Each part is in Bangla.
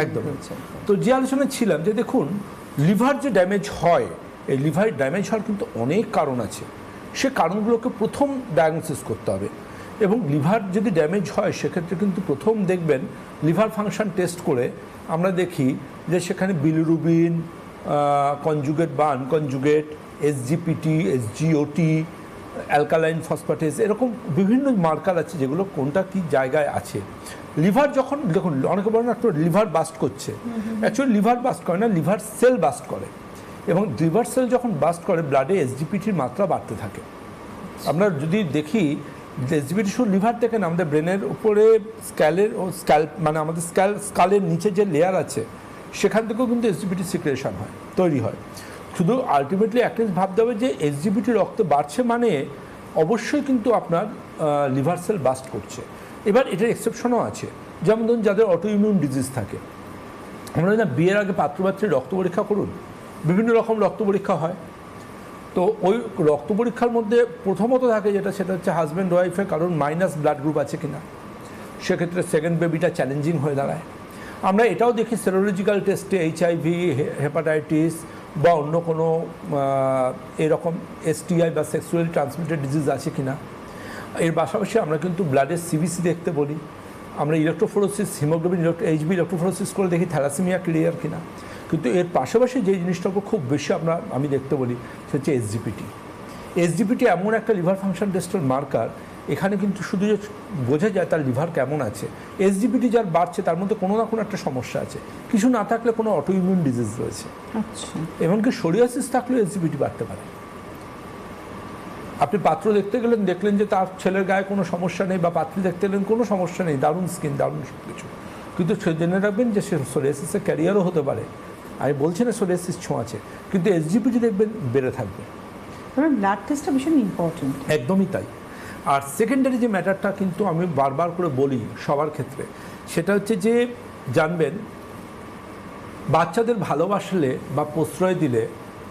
একদম। তো যে আলোচনায় ছিলাম যে দেখুন লিভার যে ড্যামেজ হয়, এই লিভার ড্যামেজ হওয়ার কিন্তু অনেক কারণ আছে, সে কারণগুলোকে প্রথম ডায়াগনোসিস করতে হবে। এবং লিভার যদি ড্যামেজ হয় সেক্ষেত্রে কিন্তু প্রথম দেখবেন লিভার ফাংশন টেস্ট করে আমরা দেখি যে সেখানে বিলিরুবিন, কনজুগেট বা আনকনজুগেট, এসজিপিটি, এসজিওটি, অ্যালকালাইন ফসফেটেস, এরকম বিভিন্ন মার্কার আছে যেগুলো কোনটা কি জায়গায় আছে। লিভার যখন দেখুন অনেকে বলেন একটা লিভার বাস্ট করছে, অ্যাকচুয়ালি লিভার বাস্ট করে না, লিভার সেল বাস্ট করে। এবং লিভার সেল যখন বাস্ট করে ব্লাডে এসজিপিটির মাত্রা বাড়তে থাকে। আমরা যদি দেখি এসজিপিটি শুধু লিভার থেকে না, আমাদের ব্রেনের উপরে স্ক্যাল্প মানে আমাদের স্কালের নিচে যে লেয়ার আছে সেখান থেকেও কিন্তু এসজিপিটি সিক্রেশন হয়, তৈরি হয়। শুধু আলটিমেটলি একটা ভাবতে হবে যে এসজিপিটি রক্তে বাড়ছে মানে অবশ্যই কিন্তু আপনার লিভার সেল বাস্ট করছে। এবার এটার এক্সেপশনও আছে, যেমন ধরুন যাদের অটো ইমিউন ডিজিজ থাকে, আমরা না বিয়ের আগে পাত্রপাত্রীর রক্ত পরীক্ষা করুন, বিভিন্ন রকম রক্ত পরীক্ষা হয়। তো ওই রক্ত পরীক্ষার মধ্যে প্রথমত থাকে সেটা হচ্ছে হাজব্যান্ড ওয়াইফের কারণ মাইনাস ব্লাড গ্রুপ আছে কিনা, সেক্ষেত্রে সেকেন্ড বেবিটা চ্যালেঞ্জিং হয়ে দাঁড়ায়। আমরা এটাও দেখি সেরোলজিক্যাল টেস্টে এইচআইভি, হেপাটাইটিস বা অন্য কোনো এরকম এসটিআই বা সেক্সুয়ালি ট্রান্সমিটেড ডিজিজ আছে কিনা। এর পাশাপাশি আমরা কিন্তু ব্লাডের সিবিসি দেখতে বলি, আমরা ইলেকট্রোফোরোসিস, হিমোগ্লোবিন, এইচবি ইলেকট্রোফোরোসিস করে দেখি থ্যালাসেমিয়া ক্লিয়ার কিনা। কিন্তু এর পাশাপাশি যে জিনিসটাকে খুব বেশি আমি দেখতে বলি সে হচ্ছে এসজিপিটি। এসজিপিটি এমন একটা লিভার ফাংশন টেস্টের মার্কার, এখানে কিন্তু শুধু যে বোঝা যায় তার লিভার কেমন আছে। এসজিপিটি যার বাড়ছে তার মধ্যে কোনো না কোনো একটা সমস্যা আছে, কিছু না থাকলে কোনো অটো ইমিউন ডিজিজ রয়েছে। আচ্ছা, এমনকি সোরিয়াসিস থাকলেও এসজিপিটি বাড়তে পারে। আপনি পাত্র দেখতে গেলেন, দেখলেন যে তার ছেলের গায়ে কোনো সমস্যা নেই, বা পাত্রী দেখতে গেলেন কোনো সমস্যা নেই, দারুণ স্কিন, দারুণ সব কিছু, কিন্তু সে জেনে রাখবেন যে সে সোরিয়াসিসের ক্যারিয়ারও হতে পারে। আমি বলছি না সোরিয়াসিস ছোঁয়াছে, কিন্তু এসজিপিটি দেখবেন বেড়ে থাকবে। ব্লাড টেস্টটা ভীষণ ইম্পর্টেন্ট। একদমই তাই। আর সেকেন্ডারি যে ম্যাটারটা কিন্তু আমি বারবার করে বলি সবার ক্ষেত্রে, সেটা হচ্ছে যে জানবেন বাচ্চাদের ভালোবাসলে বা প্রশ্রয় দিলে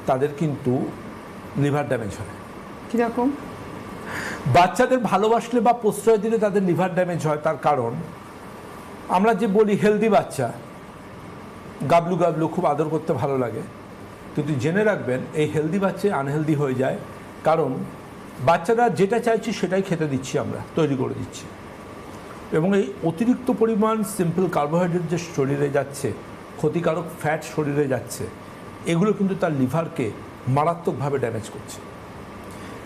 তাদের কিন্তু লিভার ড্যামেজ হয়। কীরকম? বাচ্চাদের ভালোবাসলে বা প্রশ্রয় দিলে তাদের লিভার ড্যামেজ হয়, তার কারণ আমরা যে বলি হেলদি বাচ্চা, গাবলু গাবলু, খুব আদর করতে ভালো লাগে, কিন্তু জেনে রাখবেন এই হেলদি বাচ্চা আনহেলদি হয়ে যায়, কারণ বাচ্চারা যেটা চাইছে সেটাই খেতে দিচ্ছি, আমরা তৈরি করে দিচ্ছি। এবং এই অতিরিক্ত পরিমাণ সিম্পল কার্বোহাইড্রেট যে শরীরে যাচ্ছে, ক্ষতিকারক ফ্যাট শরীরে যাচ্ছে, এগুলো কিন্তু তার লিভারকে মারাত্মকভাবে ড্যামেজ করছে।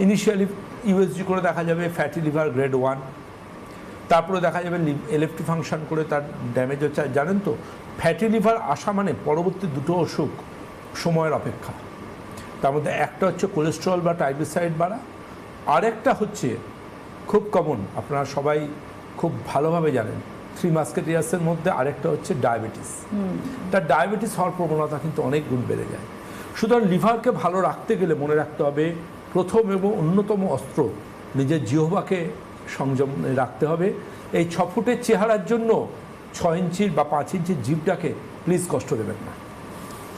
ইনিশিয়ালি ইউএসজি করে দেখা যাবে ফ্যাটি লিভার গ্রেড 1, তারপরে দেখা যাবে এলএফটি ফাংশন করে তার ড্যামেজ হচ্ছে। জানেন তো ফ্যাটি লিভার আসা মানে পরবর্তী দুটো অসুখ সময়ের অপেক্ষা। তার মধ্যে একটা হচ্ছে কোলেস্টেরল বা ট্রাইগ্লিসারাইড বাড়া, আরেকটা হচ্ছে খুব কমন, আপনারা সবাই খুব ভালোভাবে জানেন, 3 মাস্কেটিয়ার্সের মধ্যে আরেকটা হচ্ছে ডায়াবেটিস। তার ডায়াবেটিস হওয়ার প্রবণতা কিন্তু অনেক গুণ বেড়ে যায়। সুতরাং লিভারকে ভালো রাখতে গেলে মনে রাখতে হবে প্রথম এবং অন্যতম অস্ত্র নিজের জিহ্বাকে সংযম রাখতে হবে। এই 6 ফুটের চেহারার জন্য 6 ইঞ্চির বা 5 ইঞ্চির জিভটাকে প্লিজ কষ্ট দেবেন না।